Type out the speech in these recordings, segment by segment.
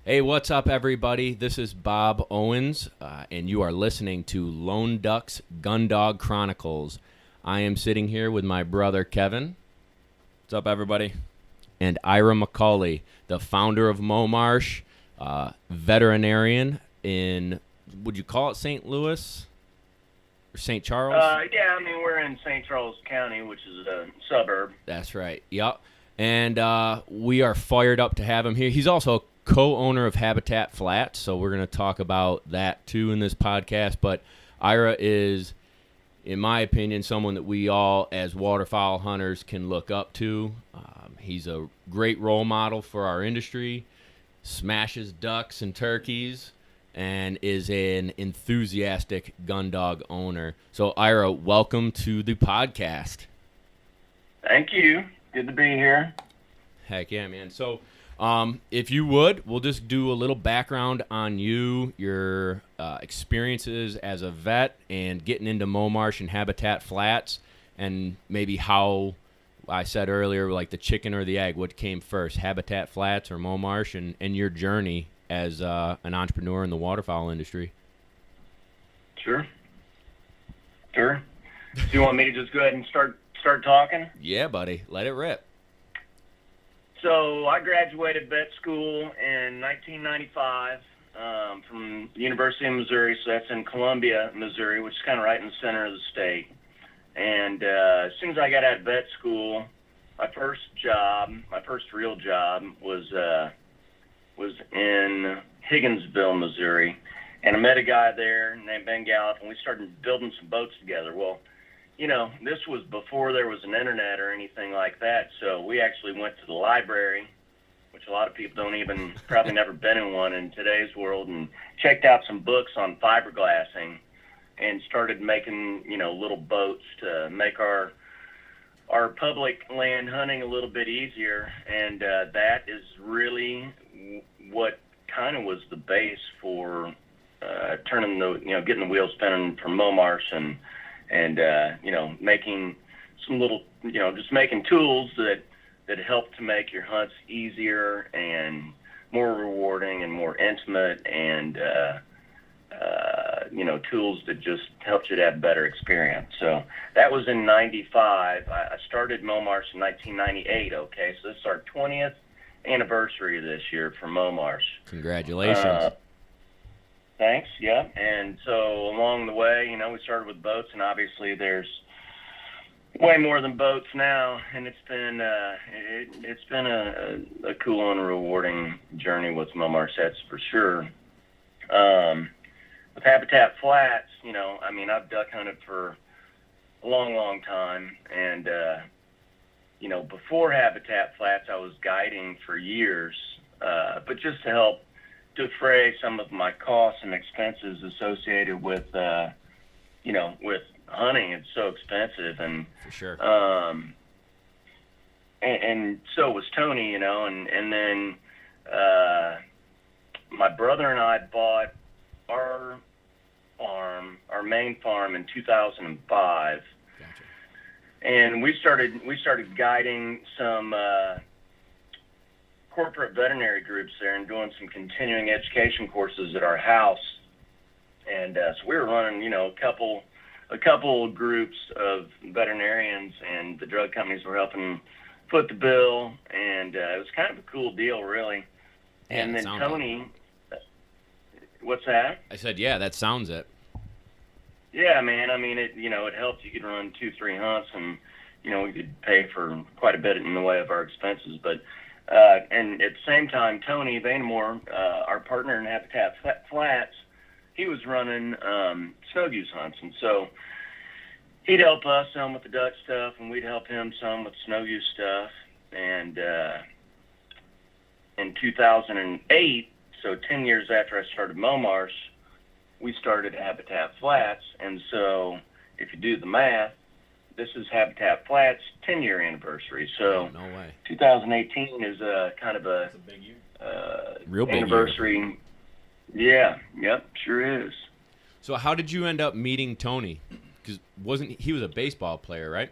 Hey, what's up, everybody? This is Bob Owens, and you are listening to Lone Duck's Gundog Chronicles. I am sitting here with my brother, Kevin. What's up, everybody? And Ira McCauley, the founder of MOmarsh, veterinarian in, would you call it St. Louis or St. Charles? Yeah, I mean, we're in St. Charles County, which is a suburb. That's right, yep. And we are fired up to have him here. He's also co-owner of Habitat Flats, so we're going to talk about that too in this podcast. But Ira is, in my opinion, someone that we all as waterfowl hunters can look up to. He's a great role model for our industry, smashes ducks and turkeys, and is an enthusiastic gun dog owner. So Ira, welcome to the podcast. Thank you. Good to be here. Heck yeah, man. So if you would, we'll just do a little background on you, your experiences as a vet, and getting into MOmarsh and Habitat Flats, and maybe how, I said earlier, like the chicken or the egg, what came first, Habitat Flats or MOmarsh, and your journey as an entrepreneur in the waterfowl industry. Sure. Do you want me to just go ahead and start talking? Yeah, buddy. Let it rip. So I graduated vet school in 1995 from the University of Missouri, so that's in Columbia, Missouri, which is kind of right in the center of the state. And as soon as I got out of vet school, my first real job was in Higginsville, Missouri. And I met a guy there named Ben Gallup, and we started building some boats together. Well, you know, this was before there was an internet or anything like that, so we actually went to the library, which a lot of people probably never been in one in today's world, and checked out some books on fiberglassing and started making, little boats to make our public land hunting a little bit easier. And that is really what kind of was the base for getting the wheels spinning for MOmarsh and making some little, just making tools that help to make your hunts easier and more rewarding and more intimate, and tools that just helped you to have a better experience. So that was in 95. I started MOmarsh in 1998. Okay, so this is our 20th anniversary this year for MOmarsh. Congratulations. Thanks. Yeah. And so along the way, we started with boats, and obviously there's way more than boats now, and it's been a cool and rewarding journey with MOmarsh, that's for sure. With Habitat Flats, I've duck hunted for a long, long time, and before Habitat Flats, I was guiding for years, but just to help defray some of my costs and expenses associated with with hunting. It's so expensive, and for sure. And so was Tony, and then my brother and I bought our main farm in 2005. Gotcha. And we started guiding some corporate veterinary groups there and doing some continuing education courses at our house. And so we were running, a couple groups of veterinarians, and the drug companies were helping foot the bill, and it was kind of a cool deal, really. Yeah, and then Tony, what's that? I said, yeah, that sounds it. Yeah, man. It helped. You could run 2-3 hunts, and we could pay for quite a bit in the way of our expenses. But and at the same time, Tony Vanamore, our partner in Habitat Flats, he was running snow goose hunts, and so he'd help us some with the duck stuff, and we'd help him some with snow goose stuff. And in 2008, so 10 years after I started MOmarsh, we started Habitat Flats. And so if you do the math, this is Habitat Flats' 10-year anniversary. So no way. 2018 is kind of a big year. Real big anniversary. Year. Yeah, yep, sure is. So how did you end up meeting Tony? Because he was a baseball player, right?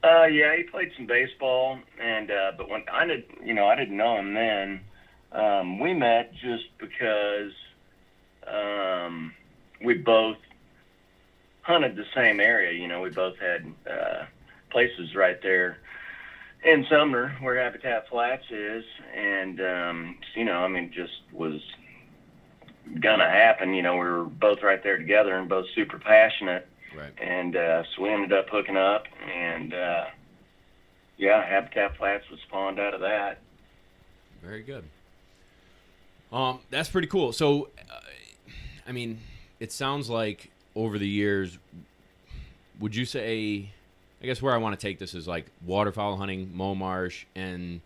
Yeah, he played some baseball, and but when I didn't know him then. We met just because we both hunted the same area. You know, we both had places right there in Sumner where Habitat Flats is, and you know, I mean, just was gonna happen. You know, we were both right there together and both super passionate, Right. and so we ended up hooking up, and yeah, Habitat Flats was spawned out of that. Very good. That's pretty cool. So, I mean, it sounds like over the years, would you say, I guess where I want to take this is like waterfowl hunting, MOmarsh, and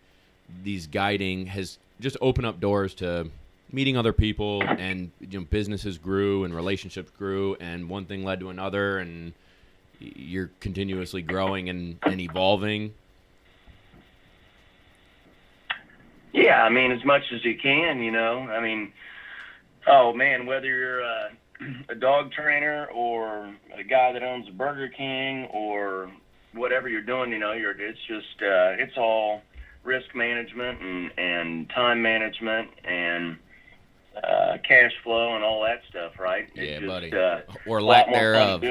these guiding has just opened up doors to meeting other people, and you know, businesses grew and relationships grew, and one thing led to another, and you're continuously growing and evolving. Yeah, I mean, as much as you can, you know. I mean, oh man, whether you're a dog trainer or a guy that owns a Burger King or whatever you're doing, you know, it's just it's all risk management and time management and cash flow and all that stuff, right? Yeah, it's just, buddy. Or lack thereof.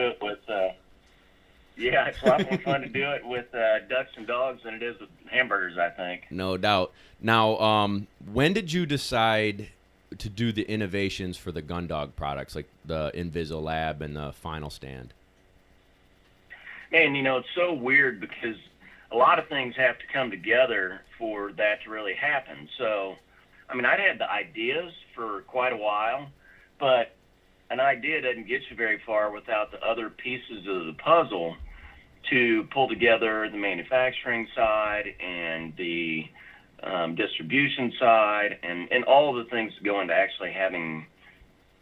Yeah, it's a lot more fun to do it with ducks and dogs than it is with hamburgers, I think. No doubt. Now, when did you decide to do the innovations for the gun dog products, like the Invisilab and the Final Stand? Man, you know, it's so weird because a lot of things have to come together for that to really happen. So, I mean, I'd had the ideas for quite a while, but an idea doesn't get you very far without the other pieces of the puzzle to pull together the manufacturing side and the distribution side and all of the things that go into actually having,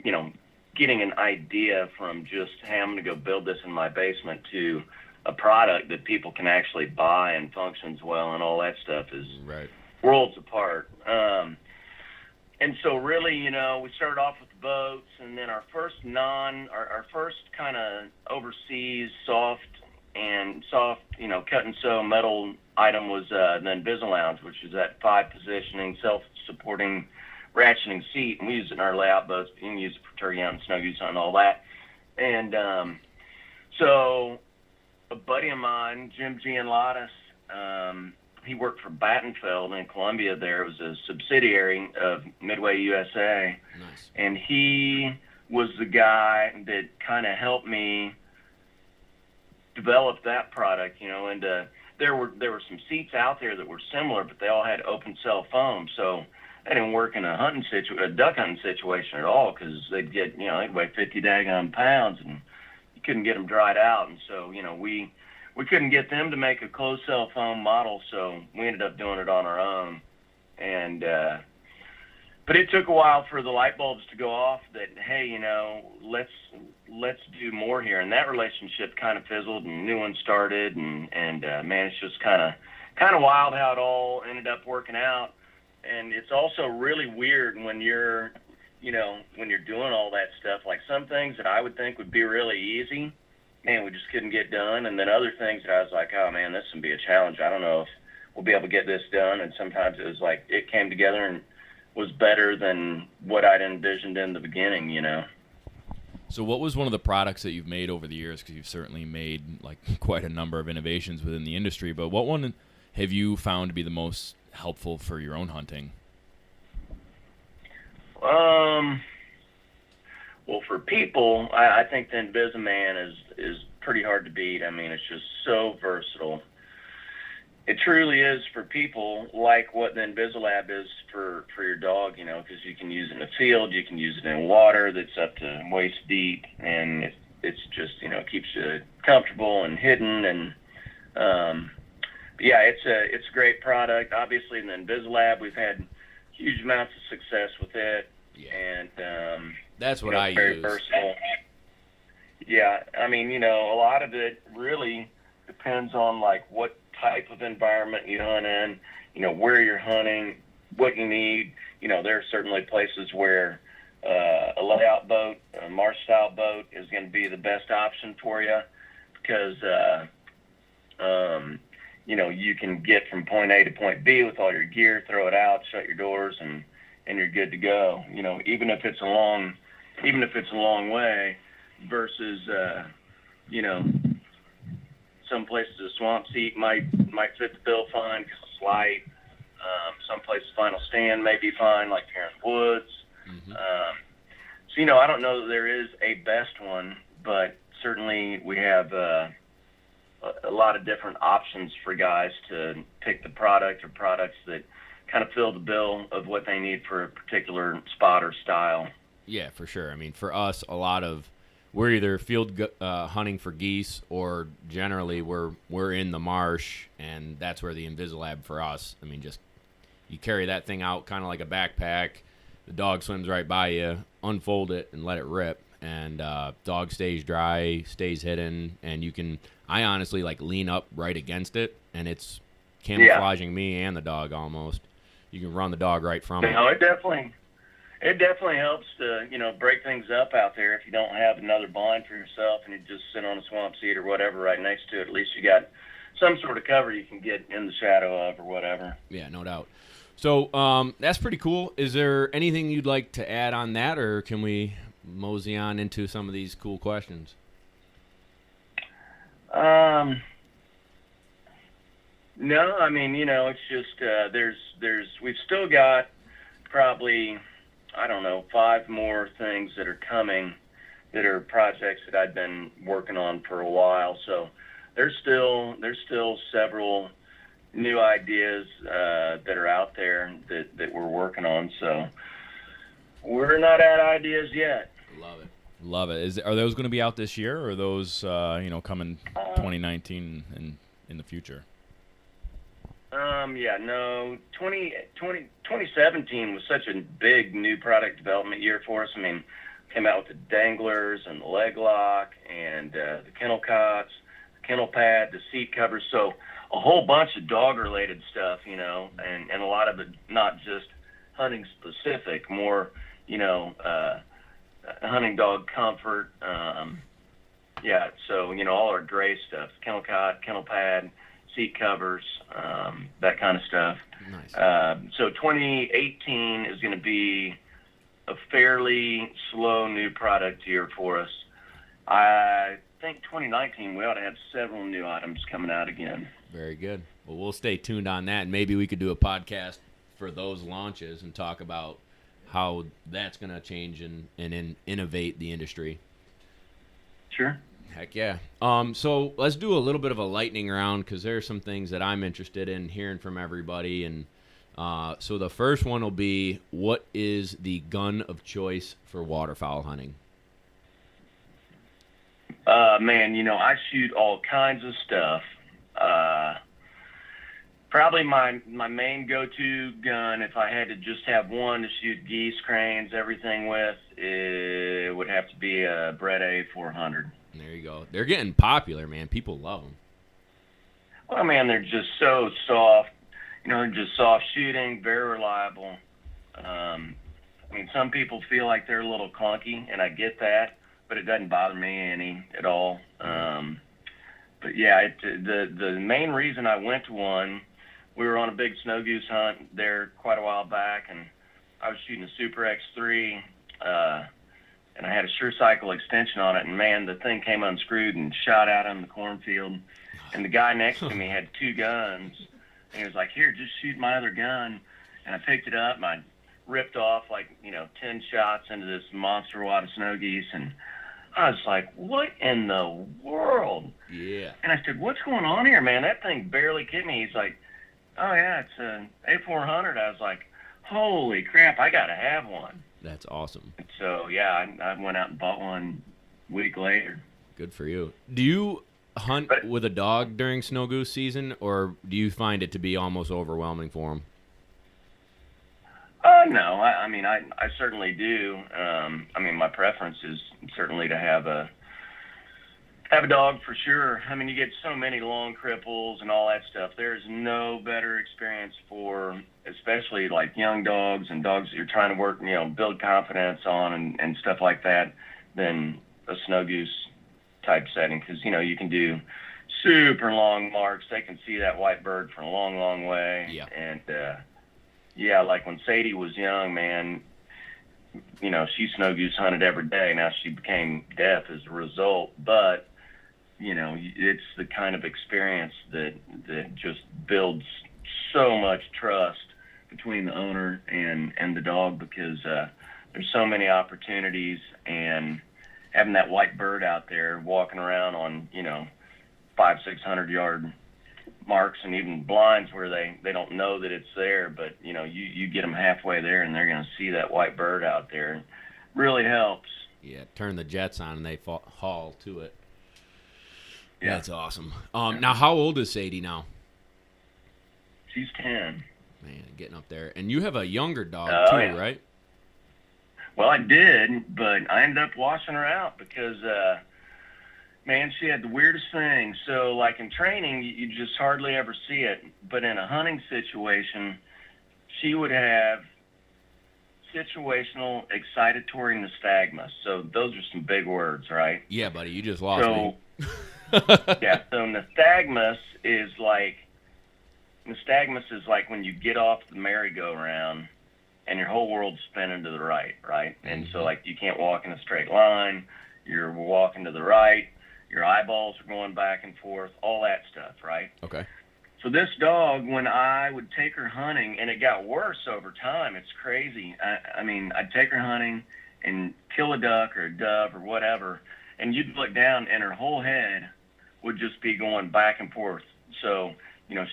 you know, getting an idea from just, hey, I'm going to go build this in my basement to a product that people can actually buy and functions well and all that stuff is right. Worlds apart. And so really, you know, we started off with the boats, and then our first kind of overseas soft, you know, cut and sew metal item was the Invisalign, which is that 5-positioning, self-supporting ratcheting seat, and we use it in our layout boats, but you can use it for turkey hunting, snow goose hunting, all that. And so a buddy of mine, Jim Gianlatis, he worked for Battenfeld in Columbia there. It was a subsidiary of Midway USA. Nice. And he was the guy that kind of helped me develop that product, you know, and there were some seats out there that were similar, but they all had open cell foam. So that didn't work in a duck hunting situation at all, because they'd get, you know, they'd weigh 50 daggone pounds and you couldn't get them dried out. And so, you know, we couldn't get them to make a closed cell foam model, so we ended up doing it on our own. And but it took a while for the light bulbs to go off that, hey, you know, let's do more here. And that relationship kind of fizzled, and new one started, and man, it's just kind of wild how it all ended up working out. And it's also really weird when you're, you know, when you're doing all that stuff. Like some things that I would think would be really easy, man, we just couldn't get done. And then other things that I was like, oh man, this would be a challenge. I don't know if we'll be able to get this done. And sometimes it was like it came together and was better than what I'd envisioned in the beginning, you know. So what was one of the products that you've made over the years? Because you've certainly made like quite a number of innovations within the industry, but what one have you found to be the most helpful for your own hunting? Well, for people, I think the Invisiman is pretty hard to beat. I mean, it's just so versatile. It truly is for people, like what the Invisilab is for your dog, you know, because you can use it in the field, you can use it in water that's up to waist deep, and it's just, you know, keeps you comfortable and hidden. And but yeah, it's a great product. Obviously, in the Invisilab, we've had huge amounts of success with it. Yeah. And that's what I very use. versatile. Yeah, I mean, you know, a lot of it really depends on like what type of environment you hunt in, you know, where you're hunting, what you need. You know, there are certainly places where a layout boat, a marsh style boat, is going to be the best option for you, because you know, you can get from point A to point B with all your gear, throw it out, shut your doors, and and you're good to go. Even if it's a long way versus, some places a swamp seat might fit the bill fine because it's light. Some places final stand may be fine, like here in the woods. Mm-hmm. So, I don't know that there is a best one, but certainly we have a lot of different options for guys to pick the product or products that kind of fill the bill of what they need for a particular spot or style. Yeah, for sure. I mean, for us, we're either field hunting for geese, or generally we're in the marsh, and that's where the Invisilab for us. I mean, just you carry that thing out kind of like a backpack. The dog swims right by you, unfold it, and let it rip. And dog stays dry, stays hidden, and I honestly lean up right against it, and it's camouflaging me and the dog almost. You can run the dog right from it. No, it definitely helps to, break things up out there. If you don't have another blind for yourself and you just sit on a swamp seat or whatever right next to it, at least you got some sort of cover you can get in the shadow of or whatever. Yeah, no doubt. So that's pretty cool. Is there anything you'd like to add on that, or can we mosey on into some of these cool questions? No, I mean, it's just we've still got probably, I don't know, 5 more things that are coming that are projects that I've been working on for a while. So there's still several new ideas that are out there that we're working on. So we're not at ideas yet. Love it. Are those going to be out this year, or are those coming 2019 and in the future? 2017 was such a big new product development year for us. I mean, came out with the danglers and the leg lock and the kennel cots, the kennel pad, the seat covers. So a whole bunch of dog-related stuff, and a lot of it not just hunting specific, more, hunting dog comfort. So, all our gray stuff, kennel cot, kennel pad, seat covers, that kind of stuff. Nice. So 2018 is going to be a fairly slow new product year for us. I think 2019 we ought to have several new items coming out again. Very good. Well, we'll stay tuned on that, and maybe we could do a podcast for those launches and talk about how that's going to change and innovate the industry. Sure. Heck yeah. So let's do a little bit of a lightning round, because there are some things that I'm interested in hearing from everybody. And so the first one will be, what is the gun of choice for waterfowl hunting? Man, I shoot all kinds of stuff. Probably my main go-to gun, if I had to just have one to shoot geese, cranes, everything with, it would have to be a Brett A 400. There you go. They're getting popular, man. People love them. Well, man, they're just so soft. They're just soft shooting, very reliable. Some people feel like they're a little clunky, and I get that, but it doesn't bother me any at all. But yeah, the main reason I went to one, we were on a big snow goose hunt there quite a while back, and I was shooting a Super X3, and I had a Sure Cycle extension on it, and man, the thing came unscrewed and shot out in the cornfield. And the guy next to me had 2 guns, and he was like, "Here, just shoot my other gun." And I picked it up, and I ripped off 10 shots into this monster wad of snow geese, and I was like, "What in the world?" Yeah. And I said, "What's going on here, man? That thing barely hit me." He's like, "Oh yeah, it's an A400." I was like, "Holy crap, I gotta have one." That's awesome. So, yeah, I went out and bought one a week later. Good for you. Do you hunt with a dog during snow goose season, or do you find it to be almost overwhelming for them? No, I certainly do. My preference is certainly to have a dog for sure. You get so many long cripples and all that stuff. There's no better experience for, especially young dogs and dogs that you're trying to work, build confidence on and stuff like that, than a snow goose type setting. Because, you can do super long marks. They can see that white bird from a long, long way. Yeah. And yeah, like when Sadie was young, man, she snow goose hunted every day. Now she became deaf as a result, but it's the kind of experience that just builds so much trust between the owner and the dog, because there's so many opportunities, and having that white bird out there walking around on 500-600 yard marks and even blinds where they don't know that it's there, but you get them halfway there and they're going to see that white bird out there. It really helps. Yeah, turn the jets on and they haul to it. Yeah. That's awesome. Now, how old is Sadie now? She's 10. Man, getting up there. And you have a younger dog too, yeah. Right? Well, I did, but I ended up washing her out because, man, she had the weirdest thing. So, like in training, you just hardly ever see it. But in a hunting situation, she would have situational excitatory nystagmus. So those are some big words, right? Yeah, buddy, you just lost me. Yeah, so nystagmus is like when you get off the merry-go-round and your whole world's spinning to the right? And so, like, you can't walk in a straight line. You're walking to the right. Your eyeballs are going back and forth, all that stuff, right? Okay. So this dog, when I would take her hunting, and it got worse over time, it's crazy. I mean, I'd take her hunting and kill a duck or a dove or whatever, and you'd look down, and her whole head would just be going back and forth. So,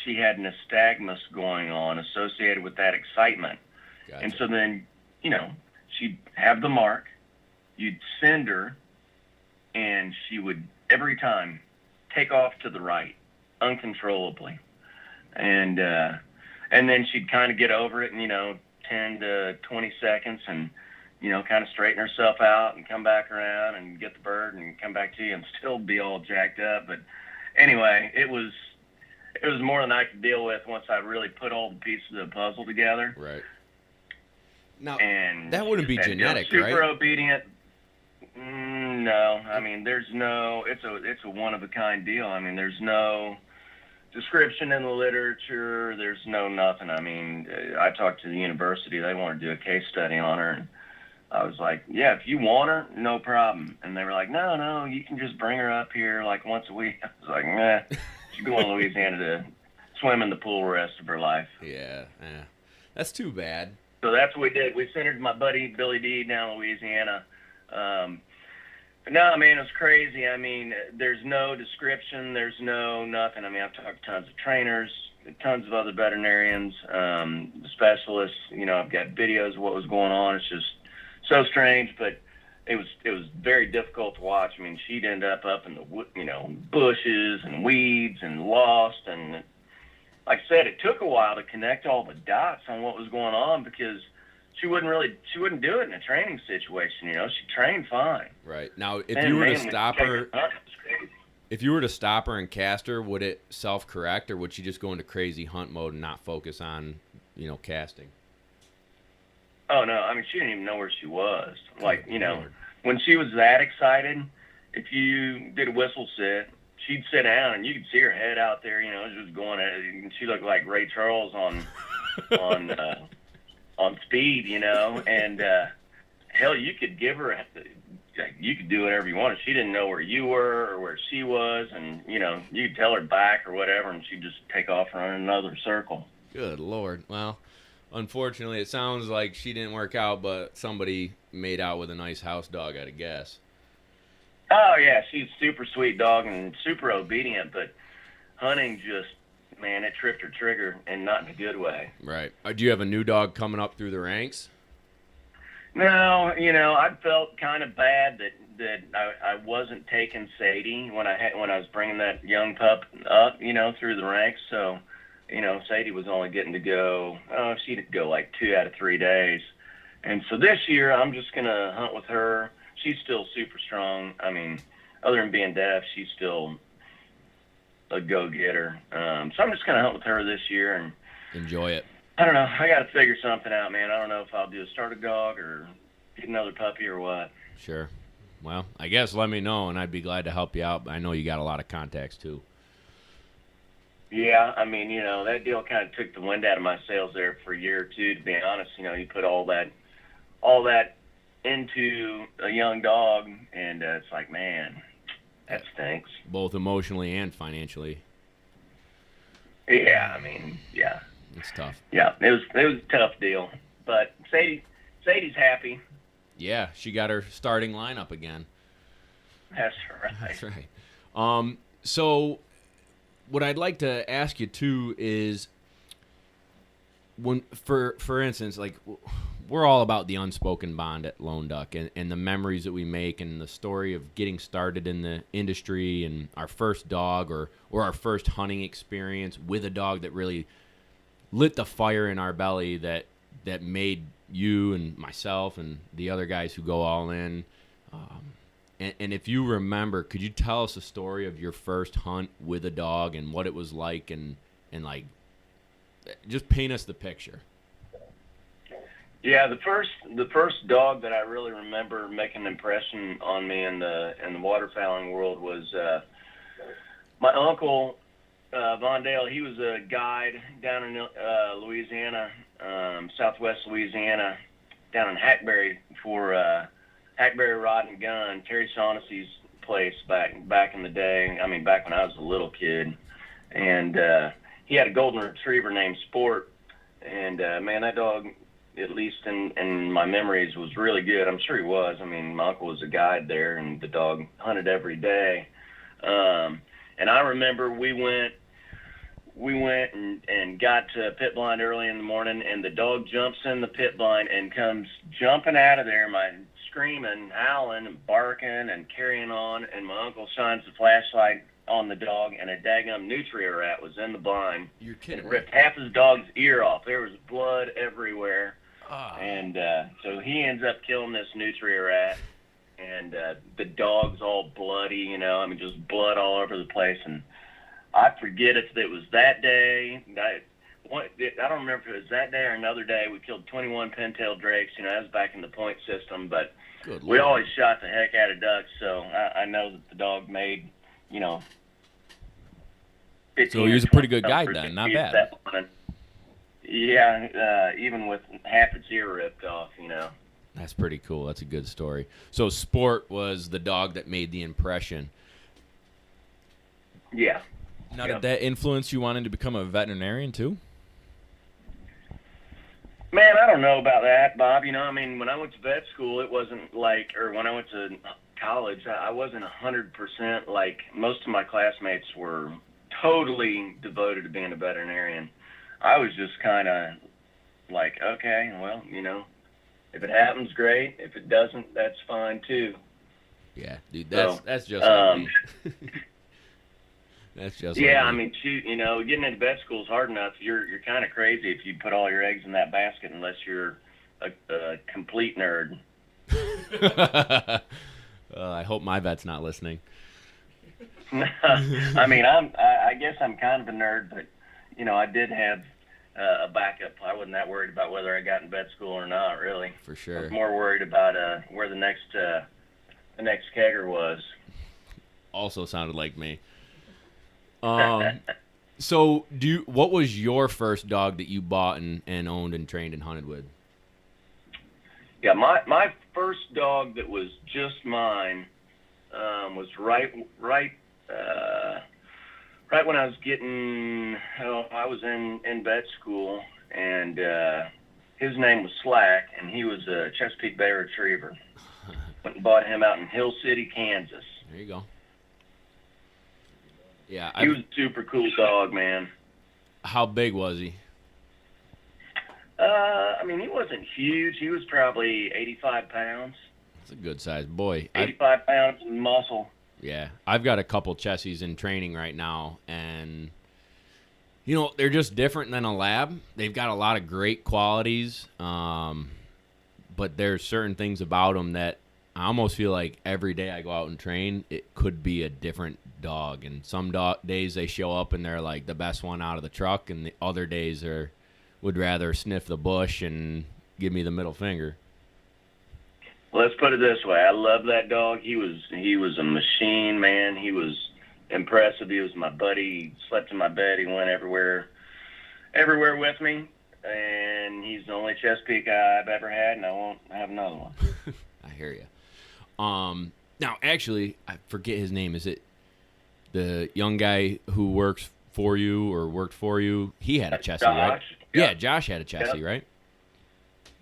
she had nystagmus going on associated with that excitement. Gotcha. And so then, she'd have the mark, you'd send her, and she would every time take off to the right uncontrollably. And then she'd kind of get over it in, 10 to 20 seconds and, kind of straighten herself out and come back around and get the bird and come back to you and still be all jacked up. But anyway, it was more than I could deal with once I really put all the pieces of the puzzle together. Right. Now, And that wouldn't be genetic, super right? Super obedient. No, I mean, it's a one-of-a-kind deal. I mean, there's no description in the literature. There's no nothing. I mean, I talked to the university. They wanted to do a case study on her, and I was like, yeah, if you want her, no problem. And they were like, no, you can just bring her up here like once a week. I was like, nah, she's going to Louisiana to swim in the pool the rest of her life. Yeah. That's too bad. So that's what we did. We sent her to my buddy Billy D down in Louisiana. But no, man, it was crazy. I mean, there's no description. There's no nothing. I mean, I've talked to tons of trainers, tons of other veterinarians, specialists. I've got videos of what was going on. It's just so strange, but it was very difficult to watch. I mean, she'd end up in the bushes and weeds and lost. And like I said, it took a while to connect all the dots on what was going on, because she wouldn't do it in a training situation. She trained fine. Right. Now, if you were to stop her, crazy. If you were to stop her and cast her, would it self-correct, or would she just go into crazy hunt mode and not focus on, casting? Oh no, I mean, she didn't even know where she was. Like, when she was that excited, if you did a whistle sit, she'd sit down and you could see her head out there, just going at it. And she looked like Ray Charles on speed, and hell, you could give her, you could do whatever you wanted. She didn't know where you were or where she was, and you could tell her back or whatever, and she'd just take off running another circle. Good Lord. Well, unfortunately, it sounds like she didn't work out, but somebody made out with a nice house dog, I'd guess. Oh yeah, she's a super sweet dog and super obedient, but hunting just, man, it tripped her trigger, and not in a good way. Right. Do you have a new dog coming up through the ranks? No, I felt kind of bad that I wasn't taking Sadie when I was bringing that young pup up, through the ranks. So, Sadie was only getting to go. She'd go like 2 out of 3 days, and so this year I'm just gonna hunt with her. She's still super strong. I mean, other than being deaf, she's still a go-getter. So I'm just gonna hunt with her this year and enjoy it. I don't know. I got to figure something out, man. I don't know if I'll do a starter dog or get another puppy or what. Sure. Well, I guess let me know, and I'd be glad to help you out. I know you got a lot of contacts, too. Yeah, I mean, that deal kind of took the wind out of my sails there for a year or two. To be honest, you put all that into a young dog, and it's like, man, that stinks. Both emotionally and financially. Yeah, I mean, yeah, It's tough. yeah, it was a tough deal, but Sadie's happy. Yeah, she got her starting lineup again. That's right. That's right. So what I'd like to ask you too is when, for instance, like we're all about the unspoken bond at Lone Duck and the memories that we make and the story of getting started in the industry and our first dog or our first hunting experience with a dog that really lit the fire in our belly that made you and myself and the other guys who go all in. And if you remember, could you tell us a story of your first hunt with a dog and what it was like and like just paint us the picture? Yeah, the first dog that I really remember making an impression on me in the waterfowling world was my uncle Von Dale. He was a guide down in Louisiana, southwest Louisiana, down in Hackberry for Hackberry Rod and Gun, Terry Shaughnessy's place back in the day. I mean, back when I was a little kid, and he had a golden retriever named Sport, and man, that dog, at least in my memories, was really good. I'm sure he was. I mean, my uncle was a guide there, and the dog hunted every day. And I remember we went and got to pit blind early in the morning, and the dog jumps in the pit blind and comes jumping out of there, screaming, howling, and barking, and carrying on. And my uncle shines the flashlight on the dog, and a daggum nutria rat was in the blind. You're kidding. It ripped half his dog's ear off. There was blood everywhere. Oh. And so he ends up killing this nutria rat, and the dog's all bloody, I mean, just blood all over the place. And I forget if it was that day. I don't remember if it was that day or another day. We killed 21 pintail drakes. That was back in the point system, but we always shot the heck out of ducks. So I know that the dog made, 15 So he was a pretty good guide then, not bad. Yeah, even with half its ear ripped off, That's pretty cool. That's a good story. So Sport was the dog that made the impression. Yeah. Now, did that influence you wanting to become a veterinarian too? Man, I don't know about that, Bob. I mean, when I went to vet school, it wasn't like, or when I went to college, I wasn't 100% like most of my classmates were totally devoted to being a veterinarian. I was just kind of like, okay, well, if it happens, great. If it doesn't, that's fine too. Yeah, dude, that's just like me. That's just yeah. like I me. mean, shoot, getting into vet school is hard enough. You're kind of crazy if you put all your eggs in that basket, unless you're a complete nerd. I hope my vet's not listening. I mean, I guess I'm kind of a nerd, but I did have a backup. I wasn't that worried about whether I got in vet school or not, really. For sure. I was more worried about where the next kegger was. Also sounded like me. So what was your first dog that you bought and owned and trained and hunted with? Yeah, my first dog that was just mine was right when I was I was in vet school, and his name was Slack, and he was a Chesapeake Bay Retriever. Went and bought him out in Hill City, Kansas. There you go. Yeah, he was a super cool dog, man. How big was he? I mean, he wasn't huge. He was probably 85 pounds. That's a good-sized boy. 85 pounds of muscle. Yeah, I've got a couple Chessies in training right now, and they're just different than a lab. They've got a lot of great qualities, but there's certain things about them that I almost feel like every day I go out and train, it could be a different dog. And some days they show up and they're like the best one out of the truck, and the other days would rather sniff the bush and give me the middle finger. Let's put it this way. I love that dog. He was a machine, man. He was impressive. He was my buddy. He slept in my bed. He went everywhere with me. And he's the only Chesapeake I've ever had, and I won't have another one. I hear you. Now, actually, I forget his name. Is it the young guy who works for you or worked for you? He had a Chessie, right? Yep. Yeah, Josh had a Chessie, Yep. right?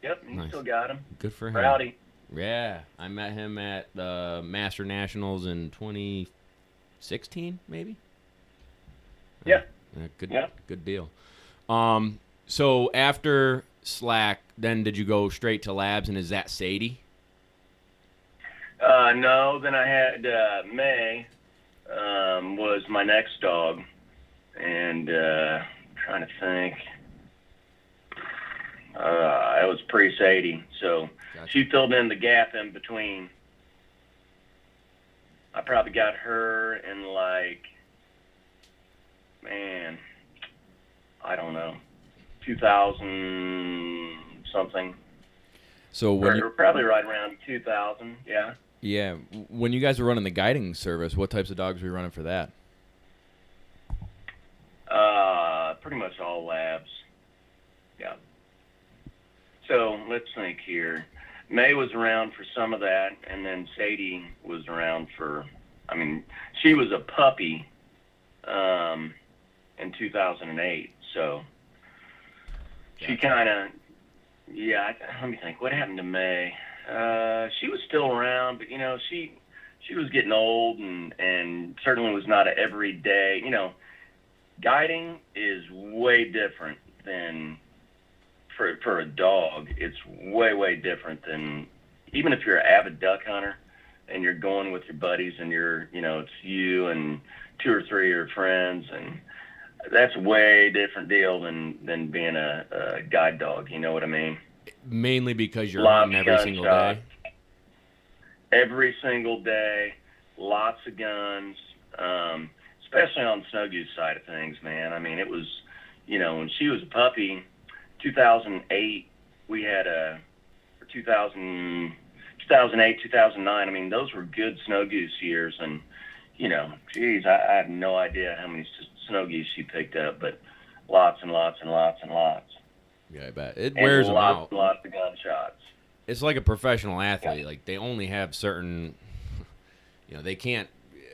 Yep, he Nice. still got him. Good for him. Rowdy. Yeah, I met him at the Master Nationals in 2016, maybe. Yeah. Good. Yeah. Good deal. So after Slack, then did you go straight to Labs, and is that Sadie? No, then I had May was my next dog, and trying to think. It was pre-Sadie, so Gotcha. she filled in the gap in between. I probably got her in I don't know, 2000 something. So when Or probably right around 2000, yeah. Yeah, when you guys were running the guiding service, what types of dogs were you running for that? Pretty much all Labs. Yeah. So let's think here. May was around for some of that, and then Sadie was around for, she was a puppy in 2008. So she kind of, let me think. What happened to May? She was still around, but, she was getting old and certainly was not an everyday, guiding is way different than for a dog. It's way different than, even if you're an avid duck hunter and you're going with your buddies and it's you and 2 or 3 of your friends, and that's a way different deal than being a guide dog. You know what I mean? mainly because you're Lots hunting of every single gunshots. day. Every single day, lots of guns, especially on the snow goose side of things, man. It was, when she was a puppy, 2008, we had 2008, 2009. Those were good snow goose years, and, geez, I have no idea how many snow geese she picked up, but lots and lots and lots and lots. Yeah, I bet it And wears them lots out. and lots of gunshots. It's like a professional athlete. Like they only have certain, they can't.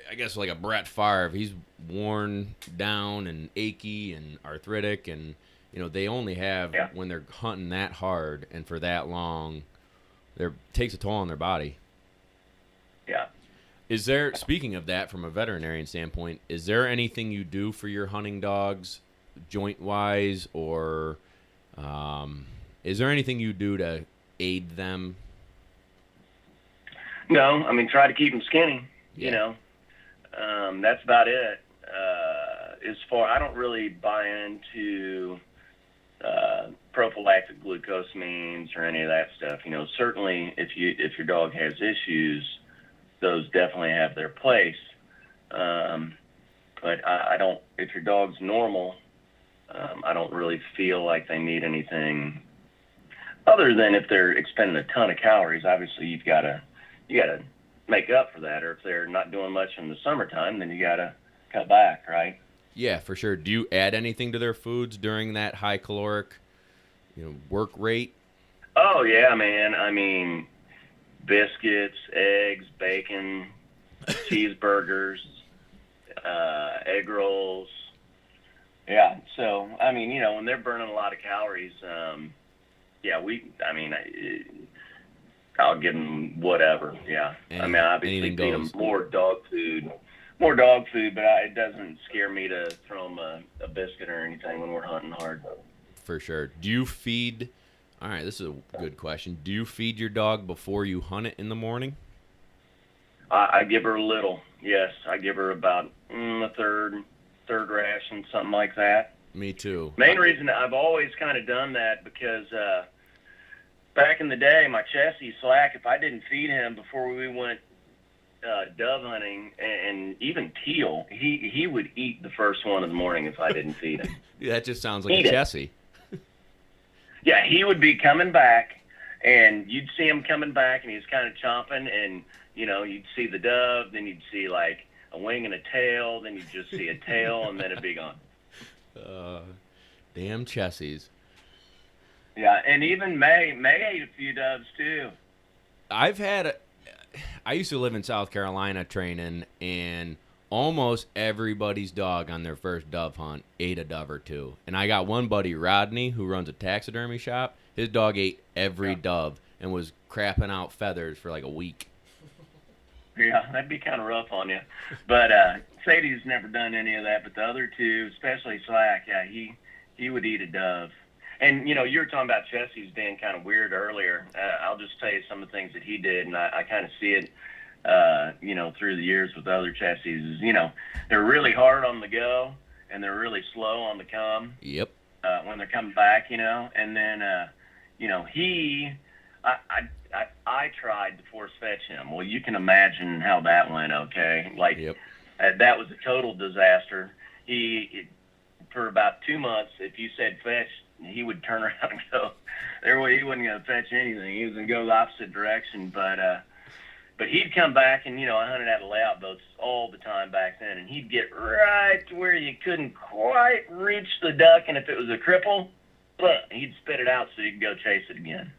I guess like a Brett Favre, he's worn down and achy and arthritic, and they only have when they're hunting that hard and for that long, takes a toll on their body. Yeah. Is there, speaking of that, from a veterinarian standpoint, is there anything you do for your hunting dogs, joint wise, or is there anything you do to aid them? No, try to keep them skinny. Yeah. That's about it. I don't really buy into prophylactic glucosamines or any of that stuff. Certainly if your dog has issues, those definitely have their place. But I don't. If your dog's normal, I don't really feel like they need anything other than if they're expending a ton of calories. Obviously, you gotta make up for that. Or if they're not doing much in the summertime, then you gotta cut back, right? Yeah, for sure. Do you add anything to their foods during that high caloric, work rate? Oh yeah, man. Biscuits, eggs, bacon, cheeseburgers, egg rolls. Yeah. So when they're burning a lot of calories, I'll give them whatever. Yeah. Obviously anything feed them goes. more dog food, but it doesn't scare me to throw them a biscuit or anything when we're hunting hard. For sure. Do you feed? All right, this is a good question. Do you feed your dog before you hunt it in the morning? I give her a little. Yes, I give her about a third ration, something like that. Me too. Main reason I've always kind of done that because back in the day, my Chessie Slack, if I didn't feed him before we went dove hunting, and even teal, he would eat the first one in the morning if I didn't feed him. That just sounds like Eat a it. Chessie. Yeah, he would be coming back, and you'd see him coming back, and he was kind of chomping, and you'd see the dove, then you'd see like a wing and a tail, then you'd just see a tail, and then it'd be gone. Damn Chessies. Yeah, and even May ate a few doves too. I used to live in South Carolina training, and almost everybody's dog on their first dove hunt ate a dove or two. And I got one buddy, Rodney, who runs a taxidermy shop. His dog ate every dove and was crapping out feathers for like a week. Yeah, that'd be kind of rough on you. But Sadie's never done any of that, but the other two, especially Slack, yeah, he would eat a dove. And, you were talking about Chessie's being kind of weird earlier. I'll just tell you some of the things that he did, and I kind of see it, through the years with other Chessies. They're really hard on the go, and they're really slow on the come. Yep. When they're coming back, and then, I tried to force fetch him. Well, you can imagine how that went, okay? Like, yep. That was a total disaster. For about 2 months, if you said fetch, he would turn around and go. He wasn't going to fetch anything. He was going to go the opposite direction. But he'd come back, and, I hunted out of layout boats all the time back then, and he'd get right to where you couldn't quite reach the duck, and if it was a cripple, he'd spit it out so you could go chase it again.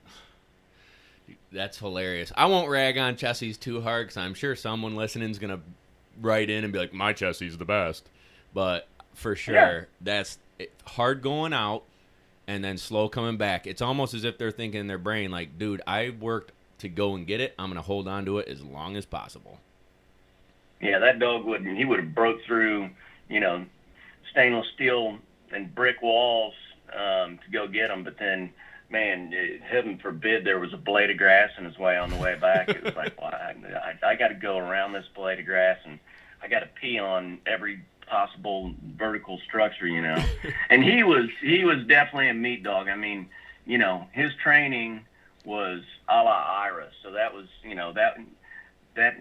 That's hilarious. I won't rag on Chessies too hard because I'm sure someone listening is going to write in and be like, my Chessie's the best. But for sure, that's hard going out and then slow coming back. It's almost as if they're thinking in their brain, like, dude, I worked to go and get it. I'm going to hold on to it as long as possible. Yeah, that dog would have broke through, stainless steel and brick walls to go get them. But then, man, heaven forbid there was a blade of grass in his way on the way back. It was like, well, I got to go around this blade of grass, and I got to pee on every possible vertical structure, And he was definitely a meat dog. I mean, his training was a la Ira, so that was, that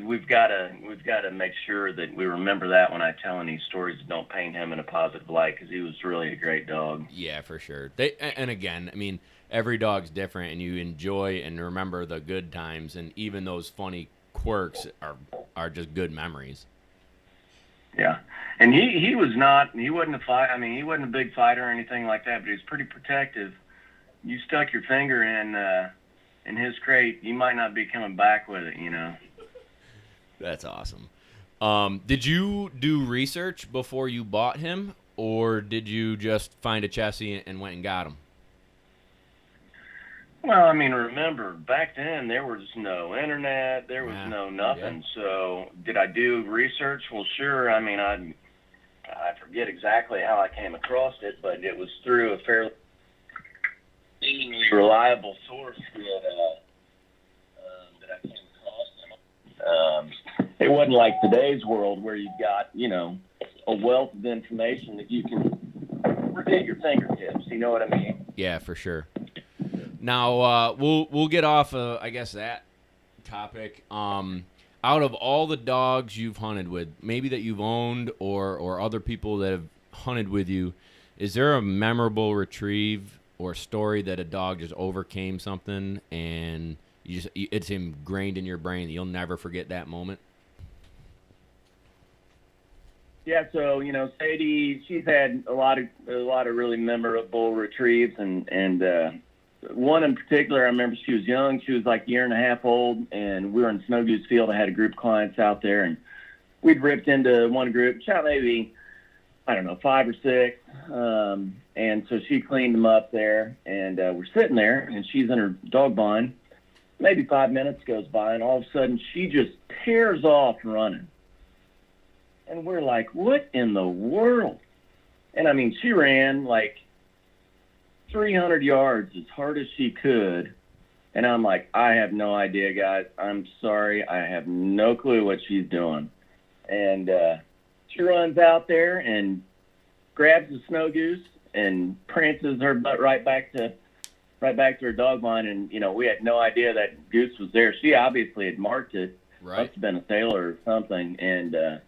we've got to make sure that we remember that when I tell any stories that don't paint him in a positive light, because he was really a great dog. Yeah, for sure. And again, I mean, every dog's different, and you enjoy and remember the good times, and even those funny quirks are just good memories. Yeah, and he wasn't a fight. I mean, he wasn't a big fighter or anything like that, but he was pretty protective. You stuck your finger in his crate, you might not be coming back with it, That's awesome. Did you do research before you bought him, or did you just find a Chessie and went and got him? Well, I mean, remember, back then there was no internet, there was no nothing. Yeah. So did I do research? Well, sure. I mean, I forget exactly how I came across it, but it was through a fairly reliable source that I came across. It wasn't like today's world where you've got, a wealth of information that you can read at your fingertips. You know what I mean? Yeah, for sure. Now, we'll get off, I guess, that topic. Out of all the dogs you've hunted with, maybe that you've owned or other people that have hunted with you, is there a memorable retrieve or story that a dog just overcame something and it's ingrained in your brain that you'll never forget that moment? Yeah, so Sadie, she's had a lot of really memorable retrieves, and one in particular, I remember she was young. She was like a year and a half old, and we were in Snow Goose Field. I had a group of clients out there, and we'd ripped into one group, shot maybe, 5 or 6, and so she cleaned them up there, and we're sitting there, and she's in her dog bind. Maybe 5 minutes goes by, and all of a sudden she just tears off running. And we're like, what in the world? And, I mean, she ran like 300 yards as hard as she could. And I'm like, I have no idea, guys. I'm sorry. I have no clue what she's doing. And she runs out there and grabs the snow goose and prances her butt right back to her dog line. And, we had no idea that goose was there. She obviously had marked it. Right. Must have been a sailor or something. And,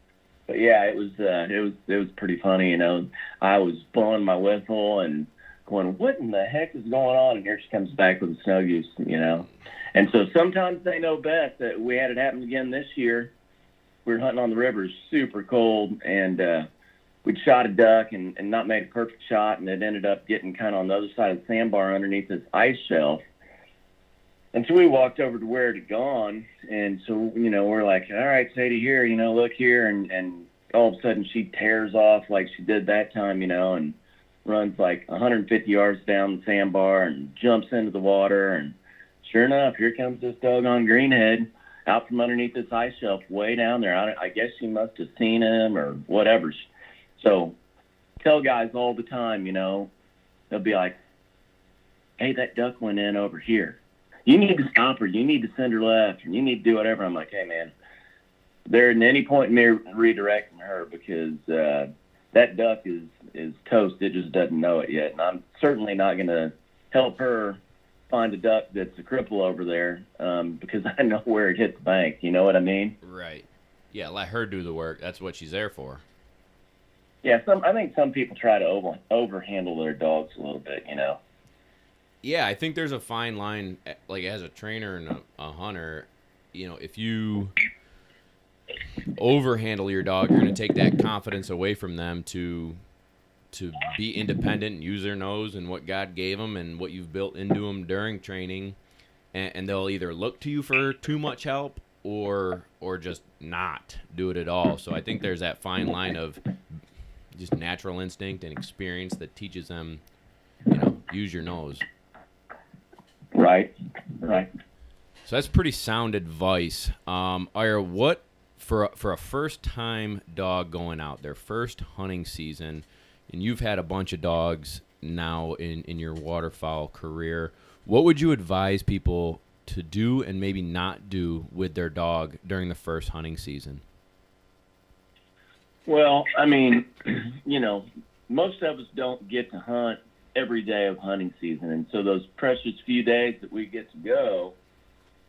but yeah, it was pretty funny. I was blowing my whistle and going, what in the heck is going on? And here she comes back with a snow goose, And so sometimes they know best. That we had it happen again this year. we were hunting on the river. It was super cold, and we'd shot a duck and not made a perfect shot, and it ended up getting kind of on the other side of the sandbar underneath this ice shelf. And so we walked over to where it had gone, and so, we're like, all right, Sadie, here, look here, and all of a sudden she tears off like she did that time, and runs like 150 yards down the sandbar and jumps into the water, and sure enough, here comes this doggone greenhead out from underneath this ice shelf way down there. I guess she must have seen him or whatever. So tell guys all the time, they'll be like, hey, that duck went in over here. You need to stop her. You need to send her left, and you need to do whatever. I'm like, hey, man, there isn't any point in me redirecting her because that duck is toast. It just doesn't know it yet. And I'm certainly not going to help her find a duck that's a cripple over there because I know where it hit the bank. You know what I mean? Right. Yeah, let her do the work. That's what she's there for. Yeah, I think some people try to overhandle their dogs a little bit, Yeah, I think there's a fine line, like as a trainer and a hunter, if you overhandle your dog, you're going to take that confidence away from them to be independent and use their nose and what God gave them and what you've built into them during training, and they'll either look to you for too much help or just not do it at all. So I think there's that fine line of just natural instinct and experience that teaches them, use your nose. Right. So that's pretty sound advice. Ira, what for a first time dog going out, their first hunting season, and you've had a bunch of dogs now in your waterfowl career, what would you advise people to do and maybe not do with their dog during the first hunting season? Well, I mean, most of us don't get to hunt every day of hunting season, and so those precious few days that we get to go,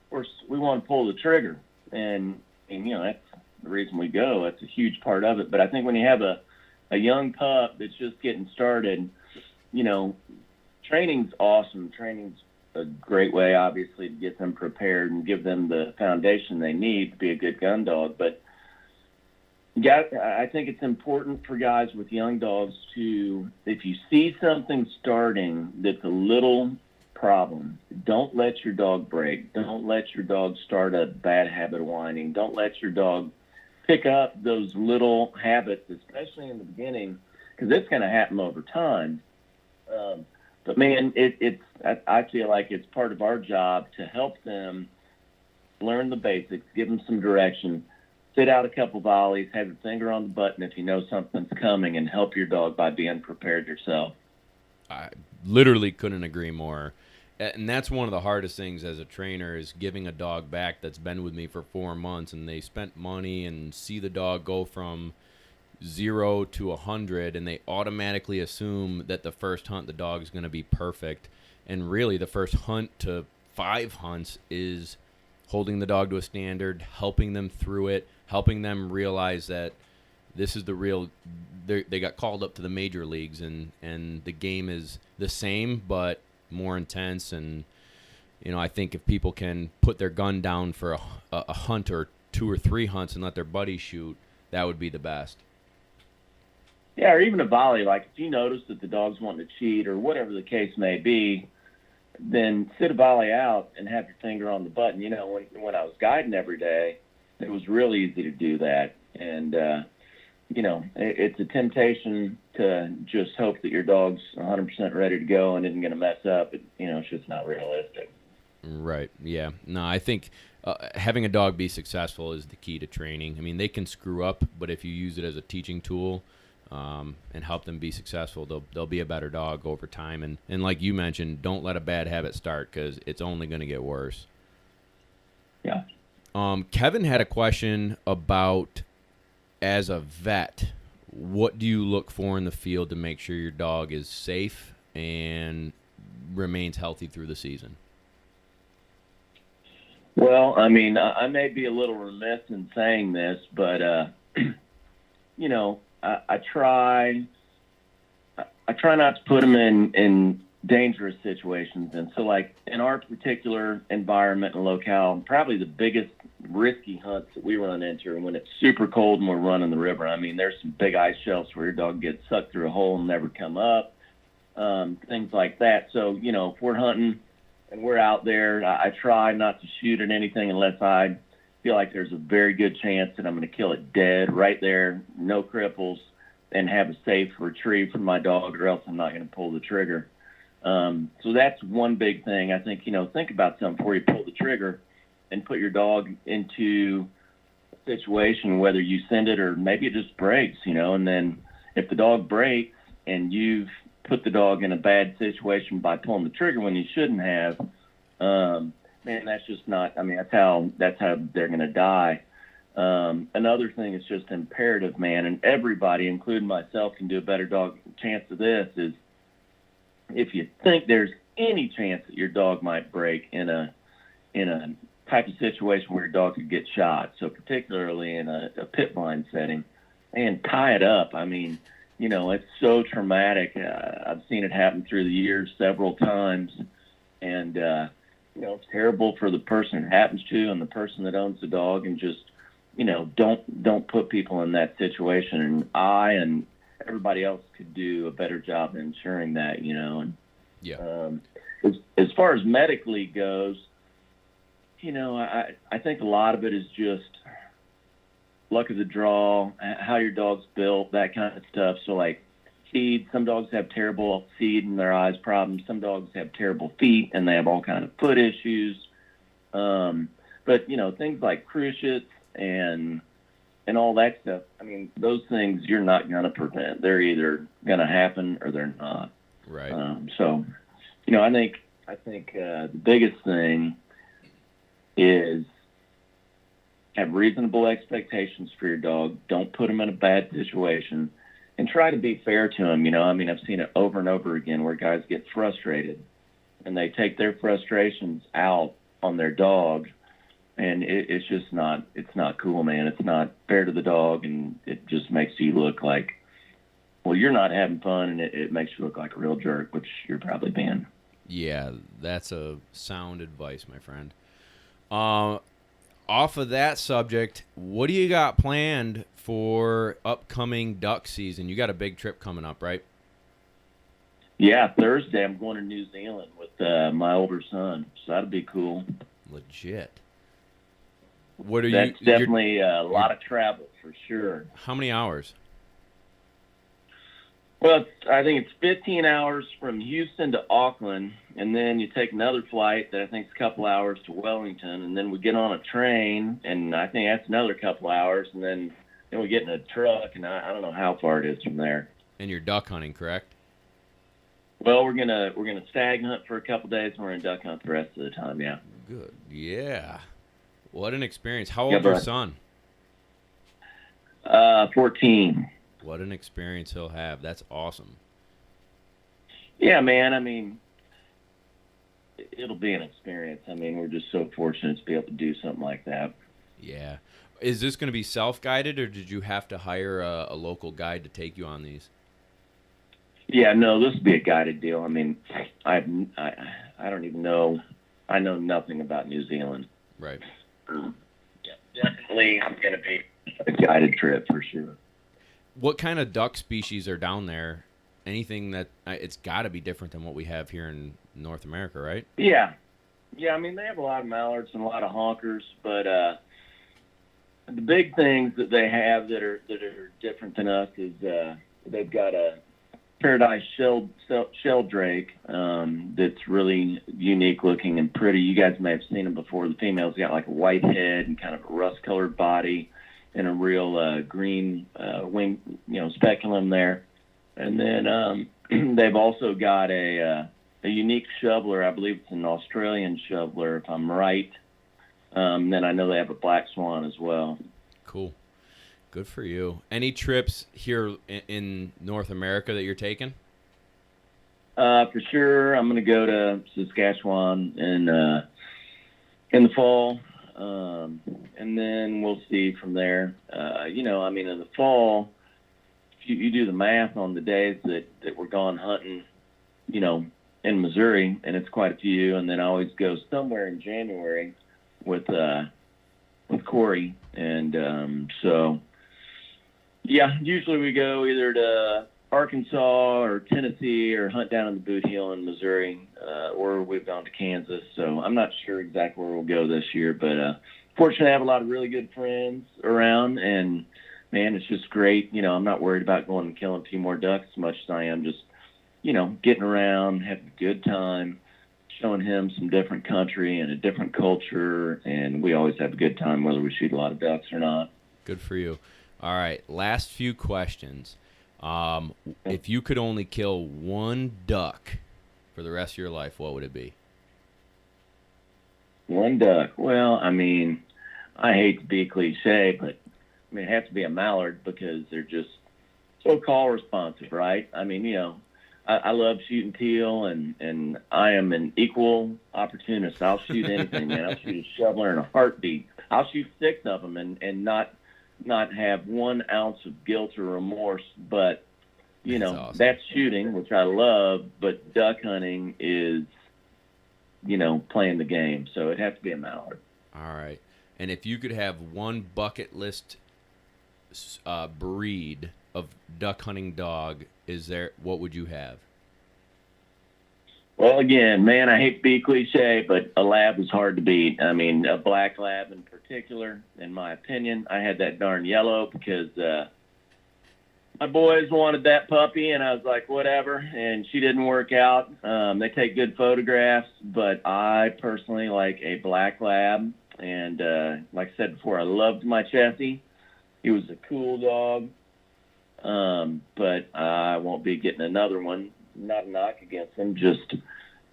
of course, we want to pull the trigger, and that's the reason we go. That's a huge part of it. But I think when you have a young pup that's just getting started, training's awesome. Training's a great way, obviously, to get them prepared and give them the foundation they need to be a good gun dog. But I think it's important for guys with young dogs to, if you see something starting that's a little problem, don't let your dog break. Don't let your dog start a bad habit of whining. Don't let your dog pick up those little habits, especially in the beginning, because it's going to happen over time. But man, I feel like it's part of our job to help them learn the basics, give them some direction, sit out a couple volleys, have your finger on the button if you know something's coming, and help your dog by being prepared yourself. I literally couldn't agree more. And that's one of the hardest things as a trainer is giving a dog back that's been with me for 4 months, and they spent money and see the dog go from 0 to 100, and they automatically assume that the first hunt the dog is going to be perfect. And really the first hunt to 5 hunts is holding the dog to a standard, helping them through it, helping them realize that this is the real, they got called up to the major leagues, and the game is the same but more intense. And I think if people can put their gun down for a hunt or 2 or 3 hunts and let their buddies shoot, that would be the best. Yeah, or even a volley. Like if you notice that the dog's wanting to cheat or whatever the case may be, then sit a volley out and have your finger on the button. When I was guiding every day, it was real easy to do that. And, it's a temptation to just hope that your dog's 100% ready to go and isn't going to mess up. It's just not realistic. Right. Yeah. No, I think having a dog be successful is the key to training. I mean, they can screw up, but if you use it as a teaching tool and help them be successful, they'll be a better dog over time. And like you mentioned, don't let a bad habit start because it's only going to get worse. Yeah. Kevin had a question about, as a vet, what do you look for in the field to make sure your dog is safe and remains healthy through the season? Well, I mean, I may be a little remiss in saying this, but, I try not to put them in dangerous situations. And so, like, in our particular environment and locale, probably the biggest risky hunts that we run into are when it's super cold and we're running the river. I mean, there's some big ice shelves where your dog gets sucked through a hole and never come up, things like that. So, you know, if we're hunting and we're out there, I try not to shoot at anything unless I feel like there's a very good chance that I'm going to kill it dead right there, no cripples, and have a safe retrieve for my dog, or else I'm not going to pull the trigger. So that's one big thing. I think, you know, think about something before you pull the trigger and put your dog into a situation, whether you send it or maybe it just breaks, you know, and then if the dog breaks and you've put the dog in a bad situation by pulling the trigger when you shouldn't have, man, that's just not, I mean, that's how they're going to die. Another thing is just imperative, man, and everybody, including myself, can do a better dog chance of this, is if you think there's any chance that your dog might break in a type of situation where your dog could get shot, so particularly in a pit blind setting, and tie it up. I mean, you know, it's so traumatic. I've seen it happen through the years several times, and you know, it's terrible for the person it happens to and the person that owns the dog. And just, you know, don't put people in that situation. And I and everybody else could do a better job of ensuring that, you know. And yeah, as far as medically goes, you know, I think a lot of it is just luck of the draw, how your dog's built, that kind of stuff. So, like, feed, some dogs have terrible feed and their eyes problems. Some dogs have terrible feet and they have all kind of foot issues. But, you know, things like cruciates and all that stuff, I mean, those things you're not going to prevent. They're either going to happen or they're not. right. So, you know, I think the biggest thing is have reasonable expectations for your dog. Don't put them in a bad situation, and try to be fair to them. You know, I mean, I've seen it over and over again where guys get frustrated and they take their frustrations out on their dog, and it's just not, it's not cool, man. It's not fair to the dog, and it just makes you look like, well, you're not having fun, and it makes you look like a real jerk, which you're probably being. Yeah, that's a sound advice, my friend. Off of that subject, what do you got planned for upcoming duck season? You got a big trip coming up, right? Yeah, Thursday I'm going to New Zealand with my older son, so that'll be cool. Legit. What are That's you? definitely a lot of travel for sure. How many hours? Well, I think it's 15 hours from Houston to Auckland, and then you take another flight that I think is a couple hours to Wellington, and then we get on a train, and I think that's another couple hours, and then we get in a truck, and I don't know how far it is from there. And you're duck hunting, correct? Well, we're gonna stag hunt for a couple days, and we're gonna duck hunt the rest of the time. Yeah. Good. Yeah. What an experience. How Yeah, old's your bud. son? 14. What an experience he'll have. That's awesome. Yeah, man. I mean, it'll be an experience. I mean, we're just so fortunate to be able to do something like that. Yeah. Is this going to be self-guided, or did you have to hire a local guide to take you on these? Yeah, no, this will be a guided deal. I mean, I don't even know. I know nothing about New Zealand. Right. Yeah, definitely I'm going to be a guided trip for sure. What kind of duck species are down there? Anything that it's got to be different than what we have here in North America, right? Yeah. I mean, they have a lot of mallards and a lot of honkers, but the big things that they have that are different than us is they've got a paradise sheldrake that's really unique looking and pretty. You guys may have seen them before. The female's got like a white head and kind of a rust-colored body and a real green wing, speculum there. And then they've also got a unique shoveler. I believe it's an Australian shoveler, if I'm right. Then I know they have a black swan as well. Cool. Good for you. Any trips here in North America that you're taking? For sure, I'm going to go to Saskatchewan in the fall. And then we'll see from there. I mean, in the fall, if you do the math on the days that we're gone hunting, in Missouri, and it's quite a few. And then I always go somewhere in January with Corey, and so yeah, usually we go either to Arkansas or Tennessee or hunt down in the Boot Heel in Missouri, or we've gone to Kansas. So I'm not sure exactly where we'll go this year, but fortunately I have a lot of really good friends around, and man, it's just great. I'm not worried about going and killing a few more ducks as much as I am just, getting around, having a good time, showing him some different country and a different culture, and we always have a good time whether we shoot a lot of ducks or not. Good for you. All right, last few questions. If you could only kill one duck for the rest of your life, what would it be? One duck. Well, I mean, I hate to be cliche, but it has to be a mallard because they're just so call responsive, right? I mean, I love shooting teal, and I am an equal opportunist. I'll shoot anything, man. I'll shoot a shoveler in a heartbeat. I'll shoot 6 of them and not have 1 ounce of guilt or remorse. But Awesome. That's shooting, which I love. But duck hunting is playing the game, so it has to be a mallard. All right. And if you could have one bucket list breed of duck hunting dog, what would you have? Well, again, man, I hate to be cliche, but a lab is hard to beat. I mean, a black lab in particular, in my opinion. I had that darn yellow because my boys wanted that puppy, and I was like, whatever, and she didn't work out. They take good photographs, but I personally like a black lab, and like I said before, I loved my Chessie. He was a cool dog, but I won't be getting another one. Not a knock against him, just,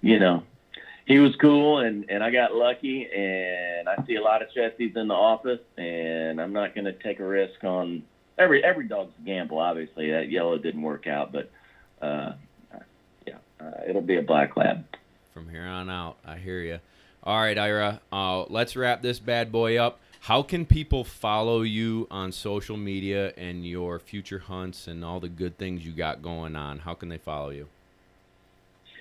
he was cool, and I got lucky, and I see a lot of Chessies in the office, and I'm not going to take a risk on every dog's a gamble, obviously. That yellow didn't work out, but, it'll be a black lab. From here on out, I hear you. All right, Ira, let's wrap this bad boy up. How can people follow you on social media and your future hunts and all the good things you got going on? How can they follow you?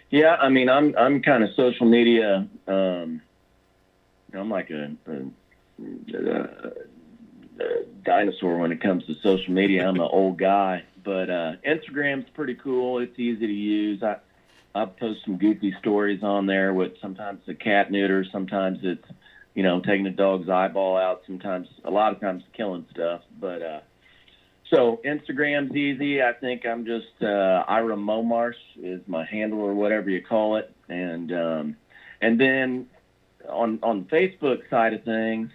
Yeah, I mean, I'm kind of social media. I'm like a dinosaur when it comes to social media. I'm an old guy, but Instagram's pretty cool. It's easy to use. I post some goofy stories on there with sometimes a cat neuter, sometimes it's taking a dog's eyeball out, a lot of times killing stuff. But so Instagram's easy. I think I'm just Ira MOmarsh is my handle or whatever you call it. And then on the Facebook side of things,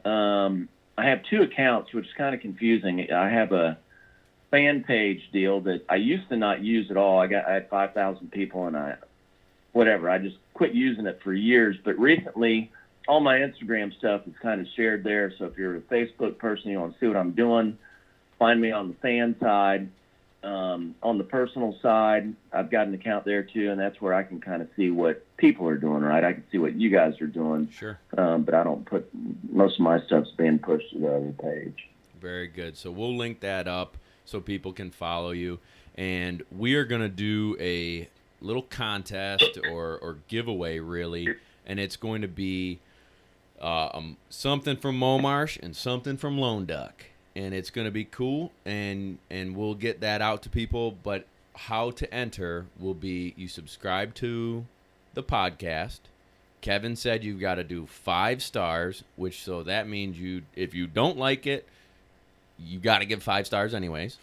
I have 2 accounts, which is kind of confusing. I have a fan page deal that I used to not use at all. I had 5,000 people, and I just quit using it for years. But recently, all my Instagram stuff is kind of shared there. So if you're a Facebook person, you want to see what I'm doing, find me on the fan side. On the personal side, I've got an account there too, and that's where I can kind of see what people are doing, right? I can see what you guys are doing. Sure. But I don't put most of my stuff's being pushed to the other page. Very good. So we'll link that up so people can follow you. And we are going to do a little contest or giveaway, really, and it's going to be something from MOmarsh and something from Lone Duck. And it's going to be cool, and we'll get that out to people. But how to enter will be you subscribe to the podcast. Kevin said you've got to do 5 stars, so that means if you don't like it, you got to give 5 stars anyways.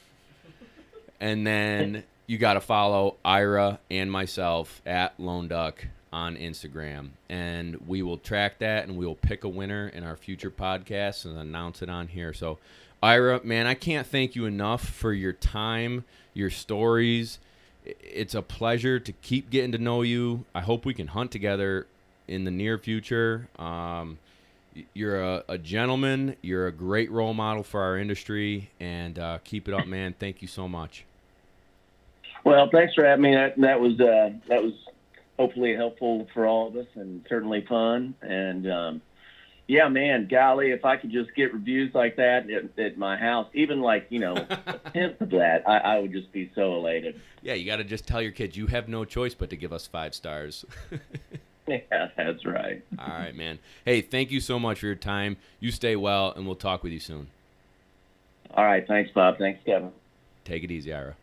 And then you got to follow Ira and myself at Lone Duck on Instagram. And we will track that, and we will pick a winner in our future podcasts and announce it on here. So, Ira, man, I can't thank you enough for your time, your stories. It's a pleasure to keep getting to know you. I hope we can hunt together in the near future. You're a gentleman. You're a great role model for our industry, and keep it up, man. Thank you so much. Well, thanks for having me. That was hopefully helpful for all of us, and certainly fun. And Yeah, man, golly, if I could just get reviews like that at my house, even like, a tenth of that, I would just be so elated. Yeah, you got to just tell your kids you have no choice but to give us 5 stars. Yeah, that's right. All right, man. Hey, thank you so much for your time. You stay well, and we'll talk with you soon. All right, thanks, Bob. Thanks, Kevin. Take it easy, Ira.